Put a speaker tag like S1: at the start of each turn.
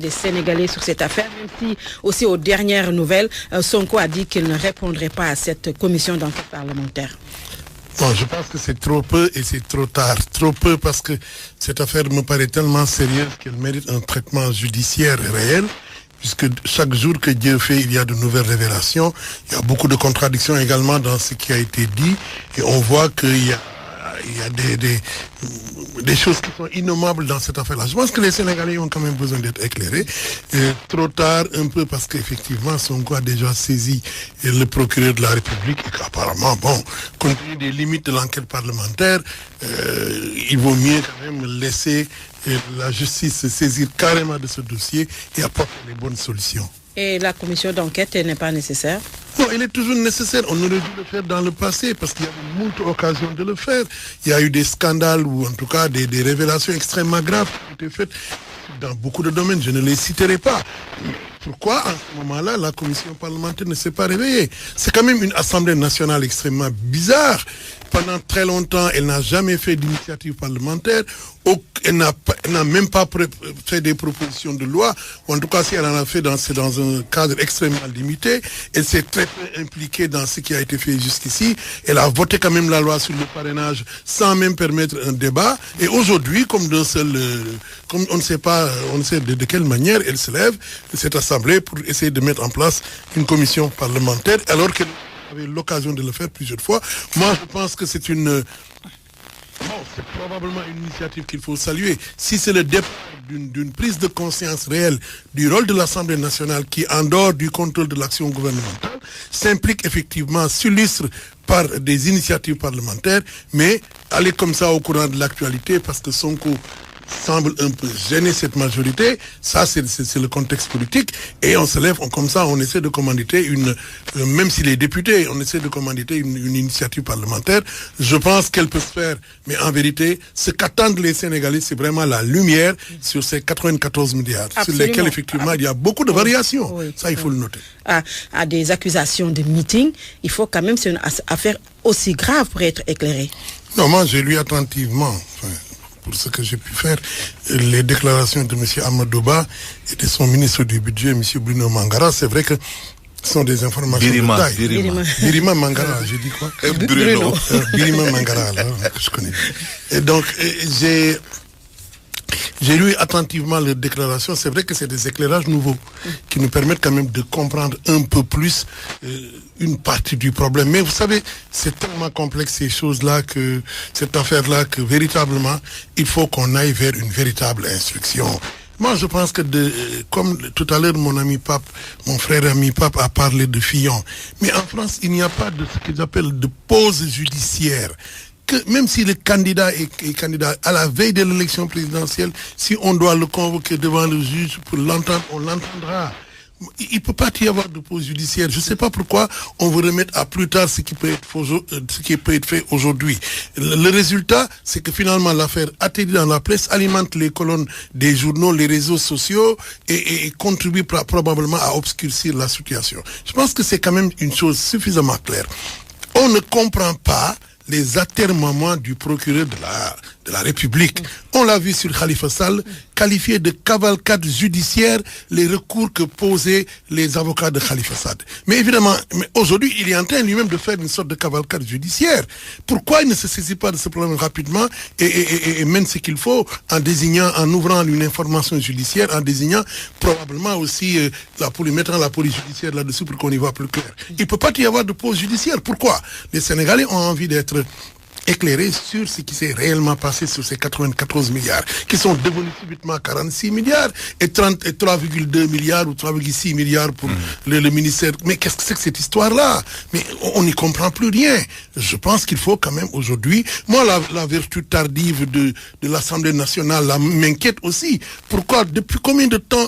S1: des Sénégalais sur cette affaire, même si aussi aux dernières nouvelles, Sonko a dit qu'il ne répondrait pas à cette commission d'enquête parlementaire.
S2: Bon, je pense que c'est trop peu et c'est trop tard. Trop peu parce que cette affaire me paraît tellement sérieuse qu'elle mérite un traitement judiciaire réel, puisque chaque jour que Dieu fait, il y a de nouvelles révélations. Il y a beaucoup de contradictions également dans ce qui a été dit, et on voit qu'il y a des choses qui sont innommables dans cette affaire-là. Je pense que les Sénégalais ont quand même besoin d'être éclairés. Trop tard, un peu, parce qu'effectivement, Sonko a déjà saisi le procureur de la République et qu'apparemment, bon, compte tenu des limites de l'enquête parlementaire, il vaut mieux quand même laisser la justice se saisir carrément de ce dossier et apporter les bonnes solutions.
S1: Et la commission d'enquête n'est pas nécessaire?
S2: Non, il est toujours nécessaire. On aurait dû le faire dans le passé parce qu'il y a eu moult occasions de le faire. Il y a eu des scandales ou en tout cas des révélations extrêmement graves qui ont été faites dans beaucoup de domaines. Je ne les citerai pas. Pourquoi, en ce moment-là, la commission parlementaire ne s'est pas réveillée? C'est quand même une Assemblée nationale extrêmement bizarre. Pendant très longtemps, elle n'a jamais fait d'initiative parlementaire. Elle n'a même pas fait des propositions de loi. Ou en tout cas, si elle en a fait, c'est dans un cadre extrêmement limité. Elle s'est très peu impliquée dans ce qui a été fait jusqu'ici. Elle a voté quand même la loi sur le parrainage sans même permettre un débat. Et aujourd'hui, comme comme on ne sait pas, on ne sait de quelle manière elle se lève, cette Assemblée, pour essayer de mettre en place une commission parlementaire, alors qu'elle avait l'occasion de le faire plusieurs fois. Moi, je pense que c'est c'est probablement une initiative qu'il faut saluer. Si c'est le départ d'une prise de conscience réelle du rôle de l'Assemblée nationale qui, en dehors du contrôle de l'action gouvernementale, s'implique effectivement, s'illustre par des initiatives parlementaires, mais aller comme ça au courant de l'actualité parce que Sonko semble un peu gêner cette majorité, ça c'est le contexte politique, et on se lève, comme ça on essaie de commanditer même s'il est député, on essaie de commanditer une initiative parlementaire. Je pense qu'elle peut se faire, mais en vérité, ce qu'attendent les Sénégalais, c'est vraiment la lumière sur ces 94 milliards, Absolument. Sur lesquels effectivement il y a beaucoup de variations, ça il faut le noter.
S1: À des accusations de meeting, il faut quand même, c'est une affaire aussi grave pour être éclairée.
S2: Non, moi j'ai lu attentivement, pour ce que j'ai pu faire, les déclarations de M. Amadouba et de son ministre du budget, M. Bruno Mangara. C'est vrai que ce sont des informations de taille. Birima Mangara, j'ai dit quoi?
S1: Bruno.
S2: Birima Mangara, là, que je connais. Et donc, j'ai lu attentivement les déclarations. C'est vrai que c'est des éclairages nouveaux qui nous permettent quand même de comprendre un peu plus une partie du problème. Mais vous savez, c'est tellement complexe ces choses-là, cette affaire-là, que véritablement, il faut qu'on aille vers une véritable instruction. Moi, je pense que, comme tout à l'heure, mon frère ami Pape a parlé de Fillon. Mais en France, il n'y a pas de ce qu'ils appellent de pause judiciaire. Que même si le candidat est candidat à la veille de l'élection présidentielle, si on doit le convoquer devant le juge pour l'entendre, on l'entendra. Il ne peut pas y avoir de pause judiciaire. Je ne sais pas pourquoi on veut remettre à plus tard ce qui peut être fait aujourd'hui. Le résultat, c'est que finalement l'affaire atterrit dans la presse, alimente les colonnes des journaux, les réseaux sociaux et contribue probablement à obscurcir la situation. Je pense que c'est quand même une chose suffisamment claire. On ne comprend pas les atermoiements du procureur de la République. On l'a vu sur Khalifa Sall, qualifié de cavalcade judiciaire les recours que posaient les avocats de Khalifa Sall. Mais évidemment, aujourd'hui, il est en train lui-même de faire une sorte de cavalcade judiciaire. Pourquoi il ne se saisit pas de ce problème rapidement et mène ce qu'il faut en ouvrant une information judiciaire, en désignant probablement aussi mettant la police judiciaire là-dessus pour qu'on y voit plus clair. Il ne peut pas y avoir de pause judiciaire. Pourquoi? Les Sénégalais ont envie d'être éclairé sur ce qui s'est réellement passé sur ces 94 milliards, qui sont devenus subitement 46 milliards et 3,2 milliards ou 3,6 milliards pour le ministère. Mais qu'est-ce que c'est que cette histoire-là? Mais on n'y comprend plus rien. Je pense qu'il faut quand même aujourd'hui, moi la vertu tardive de l'Assemblée nationale m'inquiète aussi. Pourquoi depuis combien de temps